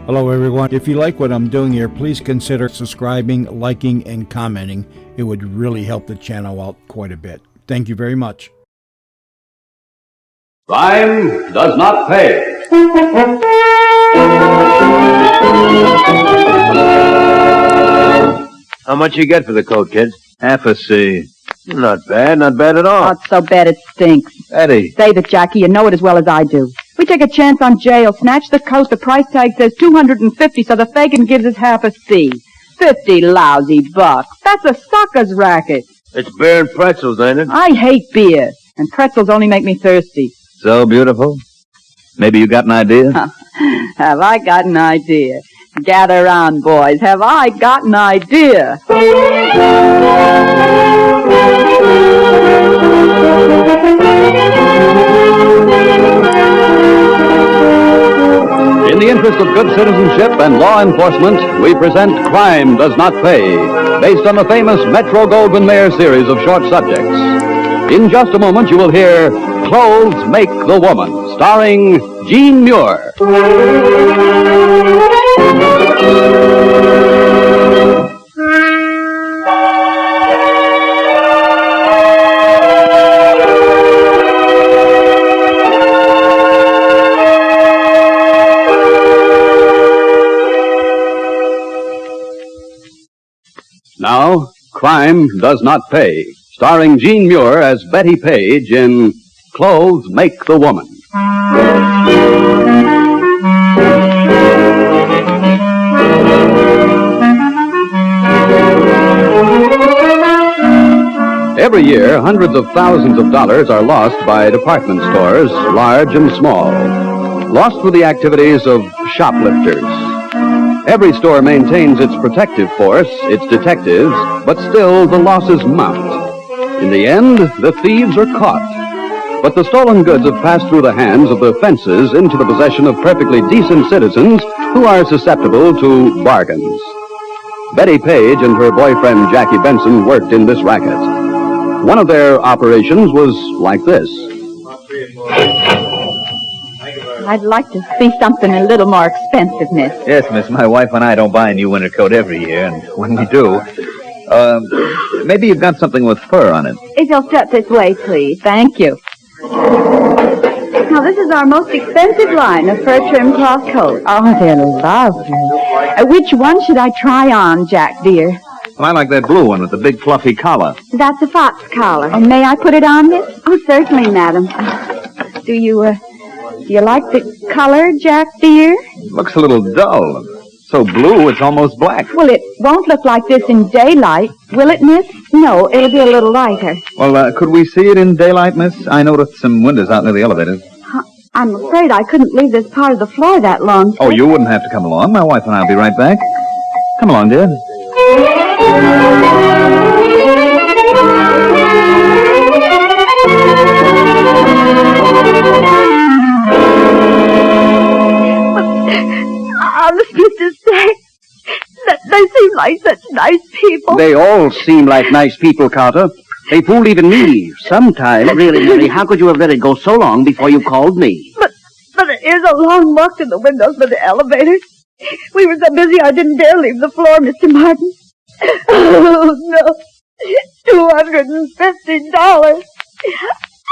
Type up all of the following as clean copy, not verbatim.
Hello everyone. If you like what I'm doing here, please consider subscribing, liking, and commenting. It would really help the channel out quite a bit. Thank you very much. Crime does not pay. How much you get for the coat, kids? Half a C. Not bad at all. Oh, it's so bad it stinks. Eddie. Save it, Jackie. You know it as well as I do. We take a chance on jail, snatch the coat, the price tag says $250, so the Fagin gives us half a C. 50 lousy bucks. That's a sucker's racket. It's beer and pretzels, ain't it? I hate beer, and pretzels only make me thirsty. So beautiful. Maybe you got an idea? Have I got an idea? Gather round, boys. Have I got an idea? In the interest of good citizenship and law enforcement, we present Crime Does Not Pay, based on the famous Metro-Goldwyn-Mayer series of short subjects. In just a moment, you will hear Clothes Make the Woman, starring Gene Muir. Now, Crime Does Not Pay, starring Gene Muir as Betty Page in Clothes Make the Woman. Every year, hundreds of thousands of dollars are lost by department stores, large and small. Lost through the activities of shoplifters. Every store maintains its protective force, its detectives, but still the losses mount. In the end, the thieves are caught. But the stolen goods have passed through the hands of the fences into the possession of perfectly decent citizens who are susceptible to bargains. Betty Page and her boyfriend Jackie Benson worked in this racket. One of their operations was like this. I'd like to see something a little more expensive, miss. Yes, miss. My wife and I don't buy a new winter coat every year, and when we do, maybe you've got something with fur on it. If you'll step this way, please. Thank you. Now, this is our most expensive line of fur-trimmed cloth coats. Oh, they're lovely. Which one should I try on, Jack, dear? Well, I like that blue one with the big fluffy collar. That's a fox collar. And may I put it on, miss? Oh, certainly, madam. Do you like the color, Jack, dear? Looks a little dull. So blue, it's almost black. Well, it won't look like this in daylight, will it, miss? No, it'll be a little lighter. Well, could we see it in daylight, miss? I noticed some windows out near the elevators. I'm afraid I couldn't leave this part of the floor that long. Oh, you wouldn't have to come along. My wife and I'll be right back. Come along, dear. Honest, Mr. Stack, they seem like such nice people. They all seem like nice people, Carter. They fooled even me. Sometimes. Really, Mary, how could you have let it go so long before you called me? But it is a long walk to the windows for the elevators. We were so busy I didn't dare leave the floor, Mr. Martin. Oh, no. $250.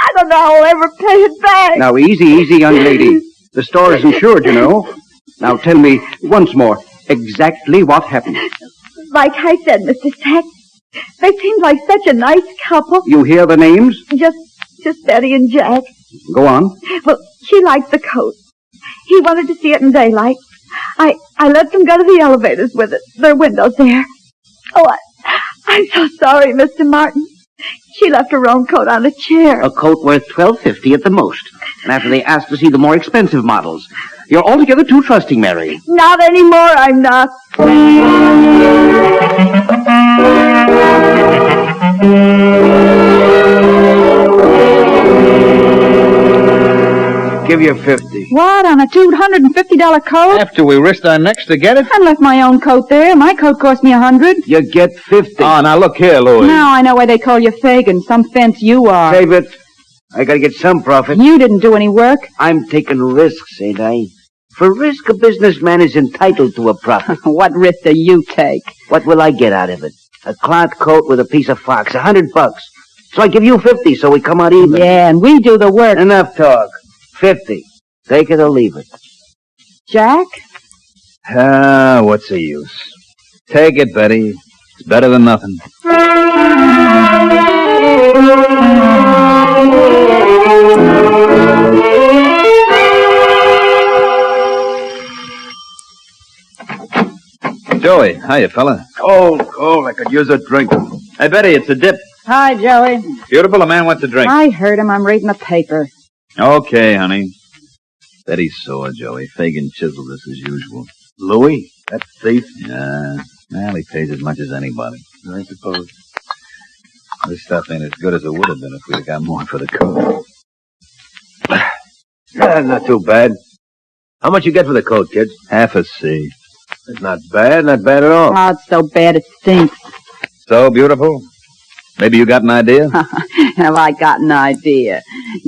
I don't know how I'll ever pay it back. Now, easy, young lady. The store is insured, you know. Now, tell me once more exactly what happened. Like I said, Mr. Stack, they seemed like such a nice couple. You hear the names? Just Betty and Jack. Go on. Well, she liked the coat. He wanted to see it in daylight. I let them go to the elevators with it. There are windows there. Oh, I'm so sorry, Mr. Martin. She left her own coat on a chair. A coat worth $12.50 at the most. And after they asked to see the more expensive models. You're altogether too trusting, Mary. Not anymore, I'm not. Give you 50. What, on a $250 coat? After we risked our necks to get it? I left my own coat there. My coat cost me $100. You get 50. Oh, now look here, Louis. Now I know why they call you Fagin. Some fence you are. Save it. I gotta get some profit. You didn't do any work. I'm taking risks, ain't I? For risk, a businessman is entitled to a profit. What risk do you take? What will I get out of it? A cloth coat with a piece of fox, $100. So I give you 50, so we come out even. Yeah, and we do the work. Enough talk. 50. Take it or leave it. Jack? What's the use? Take it, Betty. It's better than nothing. Joey, hiya, fella. Cold. I could use a drink. Hey, Betty, it's a dip. Hi, Joey. Beautiful, a man wants a drink. I heard him. I'm reading the paper. Okay, honey. Betty's sore, Joey. Fagin chiseled us as usual. Louis? That thief? Yeah, well, he pays as much as anybody. I suppose. This stuff ain't as good as it would have been if we'd have got more for the coat. Not too bad. How much you get for the coat, kid? Half a C. It's not bad at all. Oh, it's so bad it stinks. So beautiful. Maybe you got an idea? Have I got an idea?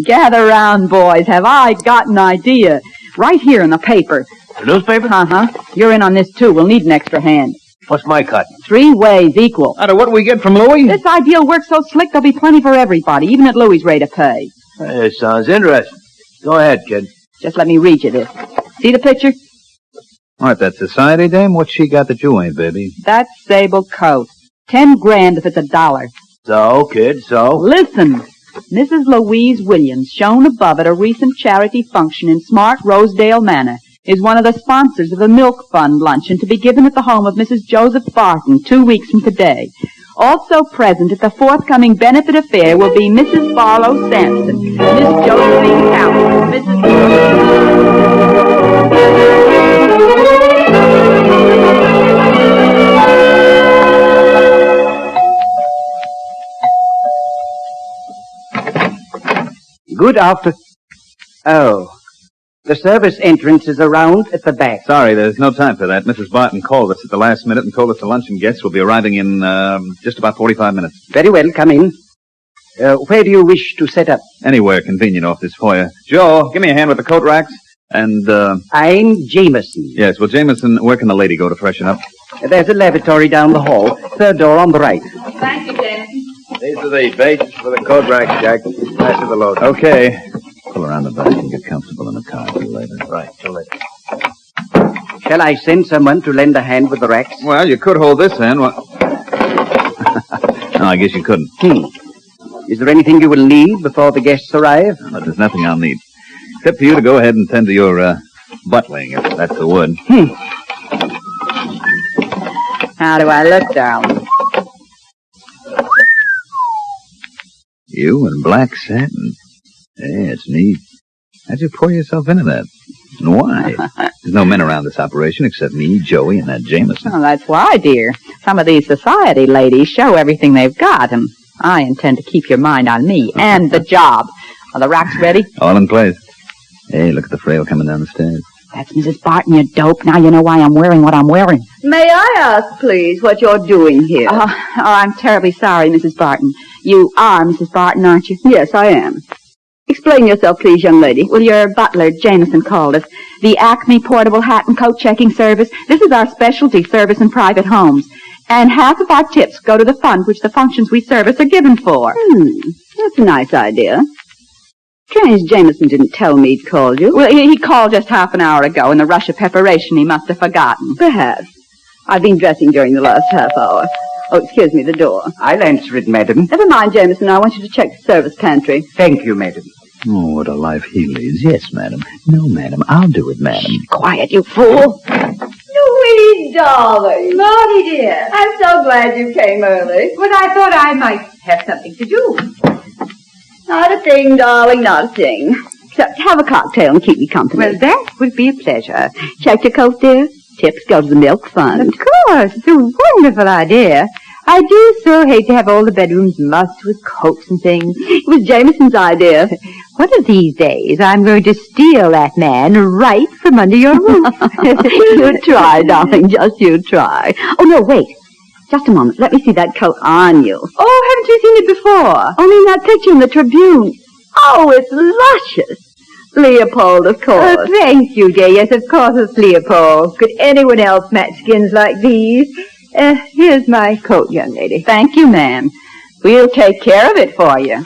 Gather round, boys. Have I got an idea? Right here in the paper. The newspaper? Uh-huh. You're in on this, too. We'll need an extra hand. What's my cut? 3 ways equal. Out of what we get from Louis? This idea'll work so slick there'll be plenty for everybody, even at Louis' rate of pay. Hey, it sounds interesting. Go ahead, kid. Just let me read you this. See the picture? What, that society dame? What's she got that you ain't, baby? That sable coat. 10 grand if it's $1. So, kid, so? Listen. Mrs. Louise Williams, shown above at a recent charity function in smart Rosedale Manor, is one of the sponsors of the Milk Fund luncheon to be given at the home of Mrs. Joseph Barton 2 weeks from today. Also present at the forthcoming benefit affair will be Mrs. Barlow Sampson, Miss Josephine Allen, Good after... Oh. The service entrance is around at the back. Sorry, there's no time for that. Mrs. Barton called us at the last minute and told us the luncheon guests will be arriving in just about 45 minutes. Very well, come in. Where do you wish to set up? Anywhere convenient off this foyer. Joe, give me a hand with the coat racks. And, I'm Jameson. Yes, well, Jameson, where can the lady go to freshen up? There's a lavatory down the hall. Third door on the right. Thank you, Jameson. These are the bases for the coat rack, Jack. Pass her the load. Okay. Pull around the back and get comfortable in the car till later. Right, till later. Shall I send someone to lend a hand with the racks? Well, you could hold this hand. No, I guess you couldn't. Is there anything you will need before the guests arrive? But there's nothing I'll need. Except for you to go ahead and tend to your, buttling, if that's the word. How do I look, darling? You in black satin. Yeah, it's neat. How'd you pour yourself into that? And why? There's no men around this operation except me, Joey, and that Jameson. Oh, that's why, dear. Some of these society ladies show everything they've got, and I intend to keep your mind on me and the job. Are the racks ready? All in place. Hey, look at the frail coming down the stairs. That's Mrs. Barton, you dope. Now you know why I'm wearing what I'm wearing. May I ask, please, what you're doing here? I'm terribly sorry, Mrs. Barton. You are Mrs. Barton, aren't you? Yes, I am. Explain yourself, please, young lady. Well, your butler, Jameson, called us. The Acme Portable Hat and Coat Checking Service. This is our specialty service in private homes. And half of our tips go to the fund which the functions we service are given for. That's a nice idea. Strange Jameson didn't tell me he'd called you. Well, he called just half an hour ago. In the rush of preparation, he must have forgotten. Perhaps. I've been dressing during the last half hour. Oh, excuse me, the door. I'll answer it, madam. Never mind, Jameson. I want you to check the service pantry. Thank you, madam. Oh, what a life he leads. Yes, madam. No, madam. I'll do it, madam. Quiet, you fool. Louise, darling. Marty, dear. I'm so glad you came early. But I thought I might have something to do. Not a thing, darling, not a thing. Except have a cocktail and keep me company. Well, that would be a pleasure. Check your coat, dear. Tips go to the milk fund. Of course. It's a wonderful idea. I do so hate to have all the bedrooms mussed with coats and things. It was Jameson's idea. One of these days, I'm going to steal that man right from under your roof. You try, darling. Just you try. Oh, no, wait. Just a moment. Let me see that coat on you. Oh, haven't you seen it before? Only in that picture in the Tribune. Oh, it's luscious. Leopold, of course. Oh, thank you, dear. Yes, of course it's Leopold. Could anyone else match skins like these? Here's my coat, young lady. Thank you, ma'am. We'll take care of it for you.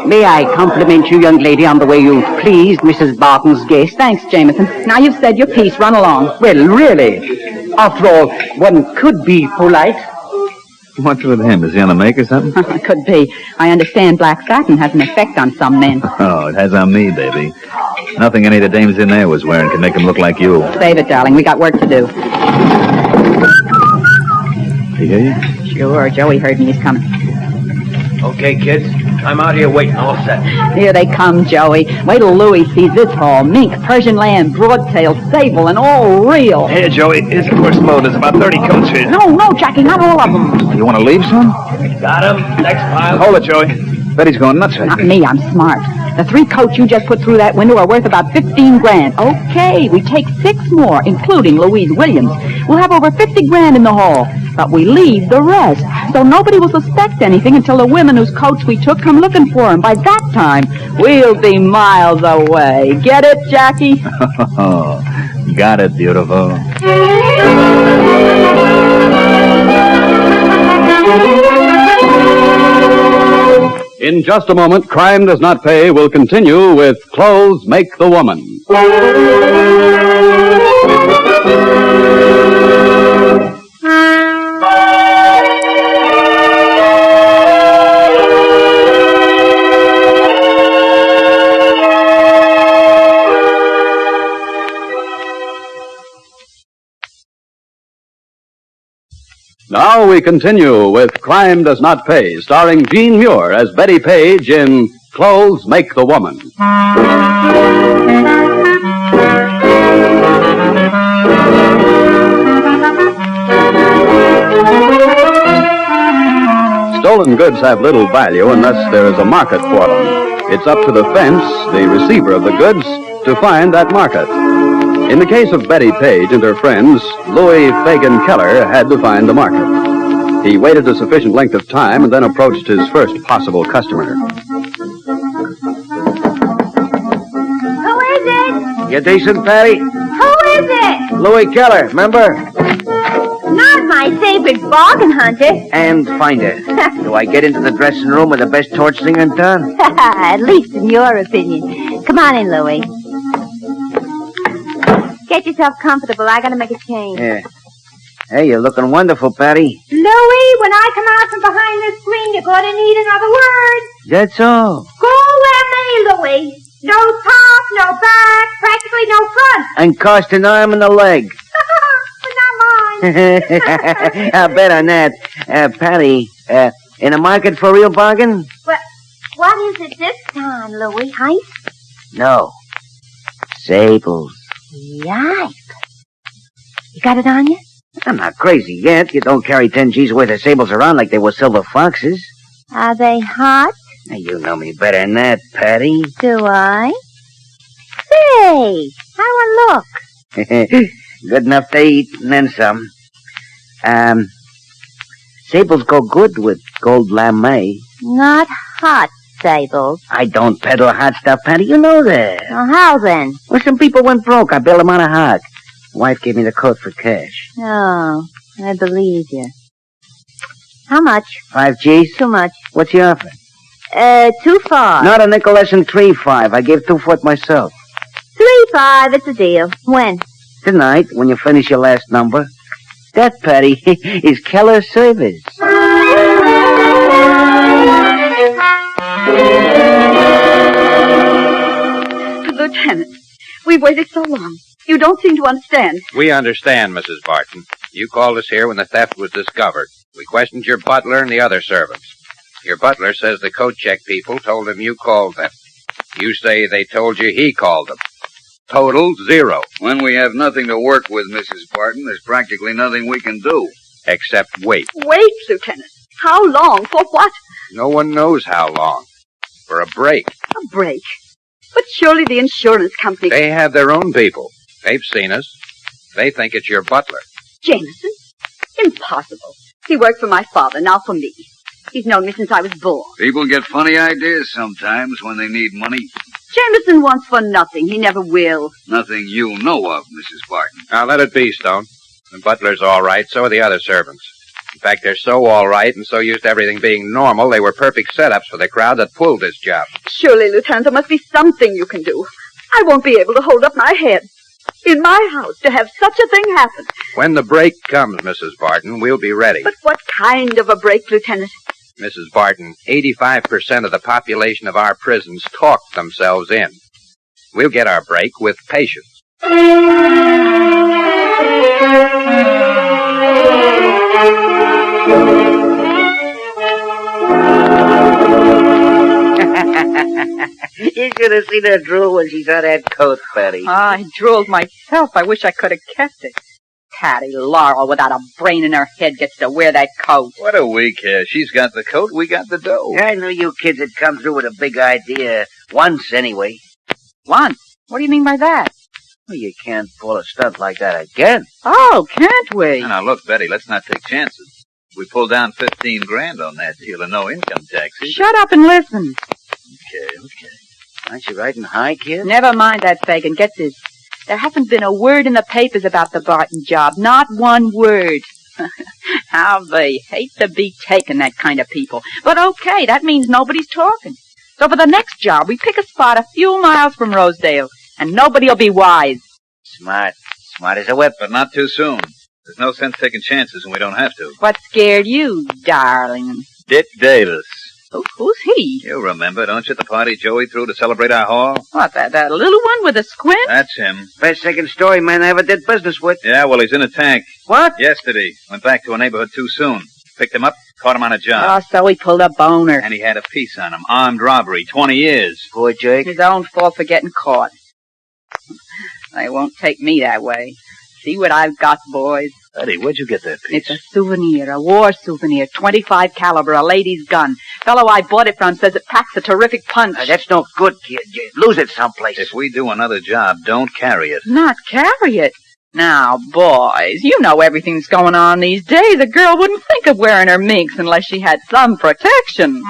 May I compliment you, young lady, on the way you've pleased Mrs. Barton's guest? Thanks, Jameson. Now you've said your piece. Run along. Well, really, after all, one could be polite. What's with him? Is he on the make or something? Could be. I understand black satin has an effect on some men. Oh, it has on me, baby. Nothing any of the dames in there was wearing can make him look like you. Save it, darling. We got work to do. He hear you? Sure, Joey heard me. He's coming. Okay, kids. I'm out here waiting, all set. Here they come, Joey. Wait till Louis sees this haul. Mink, Persian lamb, broadtail, sable, and all real. Here, Joey. Here's the first load. There's about 30 coats here. No, Jackie, not all of them. You want to leave some? Got him. Next pile. Hold it, Joey. Betty's going nuts. Not me, I'm smart. The 3 coats you just put through that window are worth about 15 grand. Okay, we take 6 more, including Louise Williams. We'll have over 50 grand in the haul, but we leave the rest. So nobody will suspect anything until the women whose coats we took come looking for them. By that time, we'll be miles away. Get it, Jackie? Got it, beautiful. In just a moment, Crime Does Not Pay will continue with Clothes Make the Woman. Now we continue with Crime Does Not Pay, starring Jean Muir as Betty Page in Clothes Make the Woman. Stolen goods have little value unless there is a market for them. It's up to the fence, the receiver of the goods, to find that market. In the case of Betty Page and her friends, Louis Fagan Keller had to find the market. He waited a sufficient length of time and then approached his first possible customer. Who is it? You decent, Patty? Who is it? Louis Keller, remember? Not my favorite bargain hunter. And finder. Do I get into the dressing room with the best torch singer in town? At least in your opinion. Come on in, Louis. Get yourself comfortable. I gotta make a change. Yeah. Hey, you're looking wonderful, Patty. Louis, when I come out from behind this screen, you're gonna need another word. That's all. Go where me, Louis. No top, no back, practically no front. And cost an arm and a leg. But not mine. I'll bet on that. Patty, in the market for a real bargain? What is it this time, Louis? Heist? No. Sables. Yipe. You got it on you? I'm not crazy yet. You don't carry 10 G's worth of sables around like they were silver foxes. Are they hot? Now, you know me better than that, Patty. Do I? Say, how do I look? Good enough to eat, and then some. Sables go good with gold lame. Not hot sables. I don't peddle hot stuff, Patty. You know that. Well, how then? Well, some people went broke. I bailed them on a hog. Wife gave me the coat for cash. Oh, I believe you. How much? 5 G's? Too much. What's your offer? Too far. Not a nickel less than 3.5. I gave 2 for it myself. 3.5, it's a deal. When? Tonight, when you finish your last number. That, Patty, is Keller's service. Lieutenant, we've waited so long. You don't seem to understand. We understand, Mrs. Barton. You called us here when the theft was discovered. We questioned your butler and the other servants. Your butler says the coat check people told him you called them. You say they told you he called them. Total 0. When we have nothing to work with, Mrs. Barton, there's practically nothing we can do. Except wait. Wait, Lieutenant. How long? For what? No one knows how long. For a break. A break. But surely the insurance company... They have their own people. They've seen us. They think it's your butler. Jameson? Impossible. He worked for my father, now for me. He's known me since I was born. People get funny ideas sometimes when they need money. Jameson wants for nothing. He never will. Nothing you know of, Mrs. Barton. Now, let it be, Stone. The butler's all right, so are the other servants. In fact, they're so all right and so used to everything being normal, they were perfect setups for the crowd that pulled this job. Surely, Lieutenant, there must be something you can do. I won't be able to hold up my head. In my house, to have such a thing happen. When the break comes, Mrs. Barton, we'll be ready. But what kind of a break, Lieutenant? Mrs. Barton, 85% of the population of our prisons talk themselves in. We'll get our break with patience. You should have seen her drool when she saw that coat, Patty. I drooled myself. I wish I could have kept it. Patty Laurel, without a brain in her head, gets to wear that coat. What do we care? She's got the coat, we got the dough. I knew you kids had come through with a big idea. Once, anyway. Once? What do you mean by that? Well, you can't pull a stunt like that again. Oh, can't we? Now, look, Betty, let's not take chances. We pulled down 15 grand on that deal and no income taxes. Shut up and listen. Okay. Aren't you riding high, kid? Never mind that, Fagin. Get this. There hasn't been a word in the papers about the Barton job. Not one word. How they hate to be taking, that kind of people. But okay, that means nobody's talking. So for the next job, we pick a spot a few miles from Rosedale, and nobody'll be wise. Smart. Smart as a whip. But not too soon. There's no sense taking chances when we don't have to. What scared you, darling? Dick Davis. Who's he? You remember, don't you, the party Joey threw to celebrate our haul? What, that little one with a squint? That's him. Best second story man I ever did business with. Yeah, well, he's in a tank. What? Yesterday. Went back to a neighborhood too soon. Picked him up, caught him on a job. Oh, so he pulled a boner. And he had a piece on him. Armed robbery, 20 years. Poor Jake. His own fault for getting caught. They won't take me that way. See what I've got, boys. Eddie, where'd you get that piece? It's a souvenir, a war souvenir, .25 caliber, a lady's gun. Fellow I bought it from says it packs a terrific punch. That's no good, kid. You lose it someplace. If we do another job, don't carry it. Not carry it? Now, boys, you know everything's going on these days. A girl wouldn't think of wearing her minks unless she had some protection.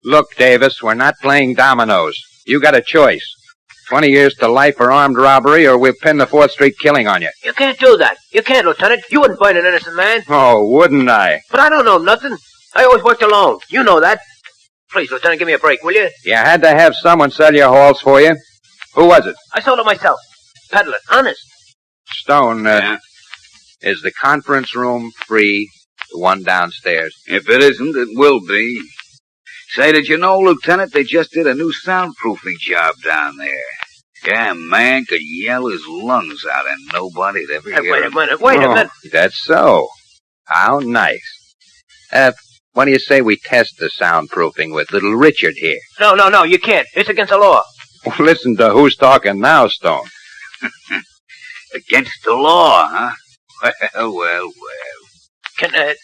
Look, Davis, we're not playing dominoes. You got a choice. 20 years to life for armed robbery, or we'll pin the 4th Street killing on you. You can't do that. You can't, Lieutenant. You wouldn't find an innocent man. Oh, wouldn't I? But I don't know nothing. I always worked alone. You know that. Please, Lieutenant, give me a break, will you? You had to have someone sell your halls for you. Who was it? I sold it myself. Peddle it. Honest. Stone, is the conference room free? The one downstairs? If it isn't, it will be. Say, did you know, Lieutenant, they just did a new soundproofing job down there. Yeah, man could yell his lungs out and nobody'd ever hear Wait a him. minute. Wait a minute. That's so. How nice. What do you say we test the soundproofing with little Richard here? No, you can't. It's against the law. Listen to who's talking now, Stone. Against the law, huh? Well. Could I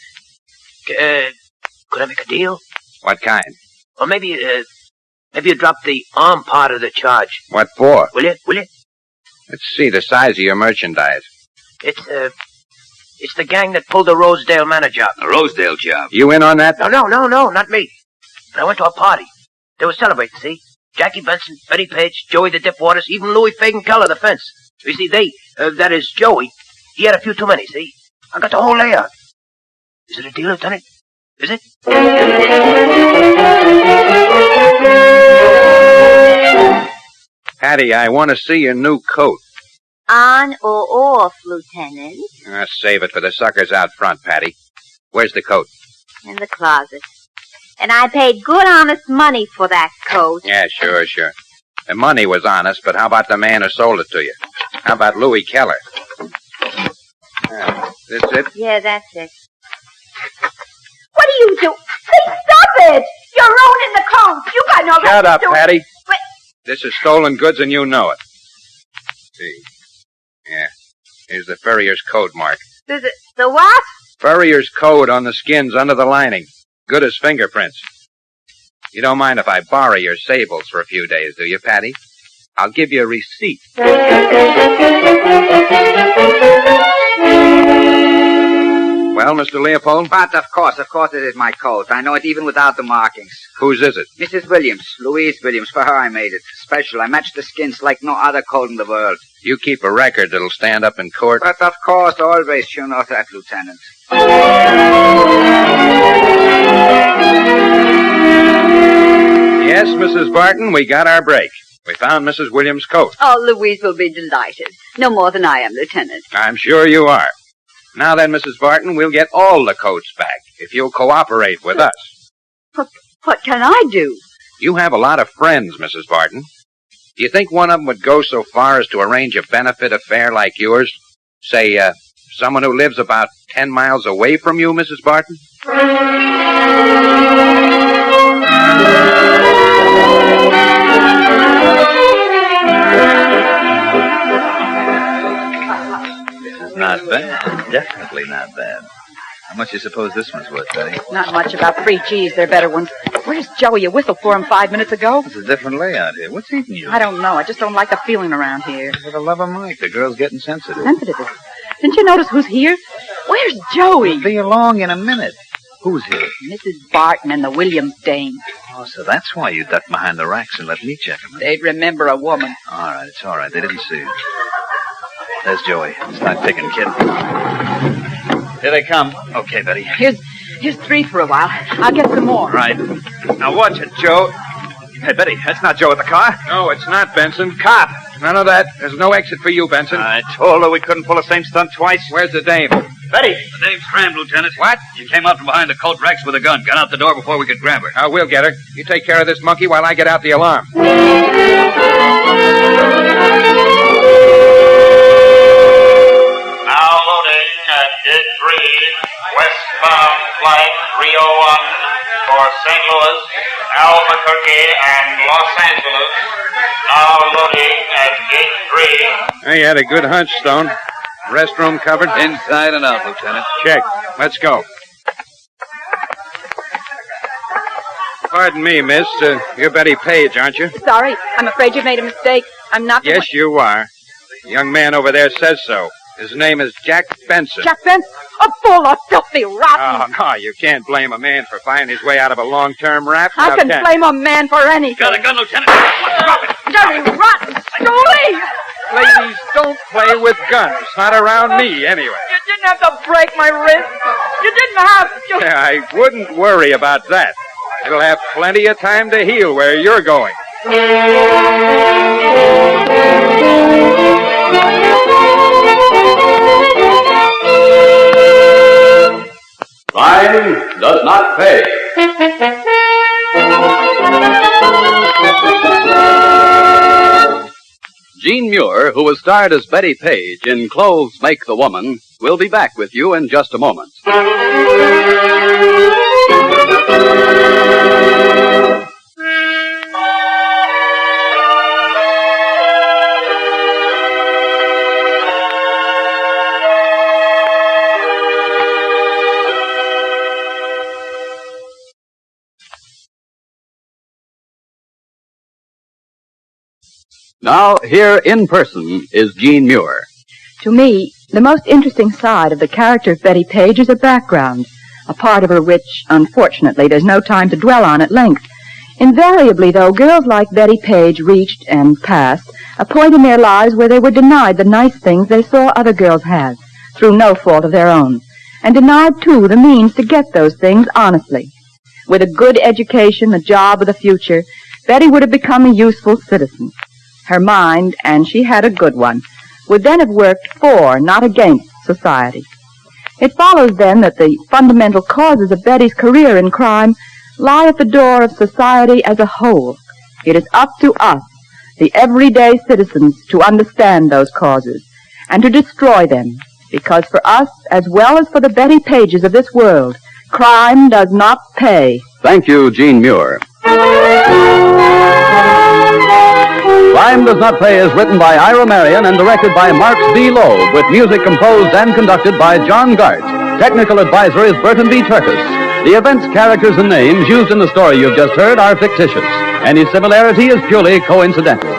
make a deal? What kind? Or maybe you drop the arm part of the charge. What for? Will you? Let's see the size of your merchandise. It's the gang that pulled the Rosedale Manor job. A Rosedale job. You in on that? No, not me. But I went to a party. They were celebrating, see? Jackie Benson, Betty Page, Joey the Dip Waters, even Louis Fagin Keller, the fence. You see, that is Joey, he had a few too many, see? I got the whole layout. Is it a deal, Lieutenant? Is it? Patty, I want to see your new coat. On or off, Lieutenant? Save it for the suckers out front, Patty. Where's the coat? In the closet. And I paid good honest money for that coat. Yeah, sure. The money was honest, but how about the man who sold it to you? How about Louis Keller? This it? Yeah, that's it. What do you do? Hey, stop it! You're ruining the coat. You got no right Shut to up, do it. Patty. But This is stolen goods and you know it. See. Yeah. Here's the furrier's code mark. the what? Furrier's code on the skins under the lining. Good as fingerprints. You don't mind if I borrow your sables for a few days, do you, Patty? I'll give you a receipt. Well, Mr. Leopold? But of course it is my coat. I know it even without the markings. Whose is it? Mrs. Williams, Louise Williams. For her I made it. Special. I matched the skins like no other coat in the world. You keep a record that'll stand up in court? But of course, always. You know that, Lieutenant. Yes, Mrs. Barton, we got our break. We found Mrs. Williams' coat. Oh, Louise will be delighted. No more than I am, Lieutenant. I'm sure you are. Now then, Mrs. Barton, we'll get all the coats back if you'll cooperate with us. What can I do? You have a lot of friends, Mrs. Barton. Do you think one of them would go so far as to arrange a benefit affair like yours? Say, someone who lives about 10 miles away from you, Mrs. Barton? Not bad. Definitely not bad. How much do you suppose this one's worth, Betty? Not much about 3 G's. They're better ones. Where's Joey? You whistled for him 5 minutes ago. It's a different layout here. What's eating you? I don't know. I just don't like the feeling around here. For the love of Mike, the girl's getting sensitive. Sensitive? Didn't you notice who's here? Where's Joey? He'll be along in a minute. Who's here? Mrs. Barton and the Williams dame. Oh, so that's why you ducked behind the racks and let me check him. They'd remember a woman. All right, it's all right. They didn't see you. There's Joey. Start picking, kid. Here they come. Okay, Betty. Here's 3 for a while. I'll get some more. Right. Now watch it, Joe. Hey, Betty, that's not Joe at the car. No, it's not, Benson. Cop. None of that. There's no exit for you, Benson. I told her we couldn't pull the same stunt twice. Where's the dame? Betty! The dame's crammed, Lieutenant. What? She came out from behind the coat racks with a gun. Got out the door before we could grab her. We'll get her. You take care of this monkey while I get out the alarm. Now loading at Gate 3, westbound flight 301 for St. Louis, Albuquerque, and Los Angeles. Now loading at Gate 3. Hey, you had a good hunch, Stone. Restroom covered? Inside and out, Lieutenant. Check. Let's go. Pardon me, miss. You're Betty Page, aren't you? Sorry. I'm afraid you've made a mistake. I'm not the Yes, you are. The young man over there says so. His name is Jack Benson. Jack Benson? A fool, a filthy rotten. Oh, no, you can't blame a man for finding his way out of a long-term rap. I can blame a man for anything. Got a gun, Lieutenant. Drop it. Dirty, rotten, stoolie! Ladies, don't play with guns. Not around me, anyway. You didn't have to break my wrist. You didn't have to. Yeah, I wouldn't worry about that. It'll have plenty of time to heal where you're going. Crime does not pay. Jean Muir, who was starred as Betty Page in Clothes Make the Woman, will be back with you in just a moment. Now, here in person is Jean Muir. To me, the most interesting side of the character of Betty Page is her background, a part of her which, unfortunately, there's no time to dwell on at length. Invariably, though, girls like Betty Page reached and passed a point in their lives where they were denied the nice things they saw other girls have, through no fault of their own, and denied, too, the means to get those things honestly. With a good education, a job with a future, Betty would have become a useful citizen. Her mind, and she had a good one, would then have worked for, not against, society. It follows, then, that the fundamental causes of Betty's career in crime lie at the door of society as a whole. It is up to us, the everyday citizens, to understand those causes and to destroy them, because for us, as well as for the Betty Pages of this world, crime does not pay. Thank you, Jean Muir. Crime Does Not Pay is written by Ira Marion and directed by Marks B. Loeb, with music composed and conducted by John Gart. Technical advisor is Burton B. Turkis. The events, characters, and names used in the story you've just heard are fictitious. Any similarity is purely coincidental.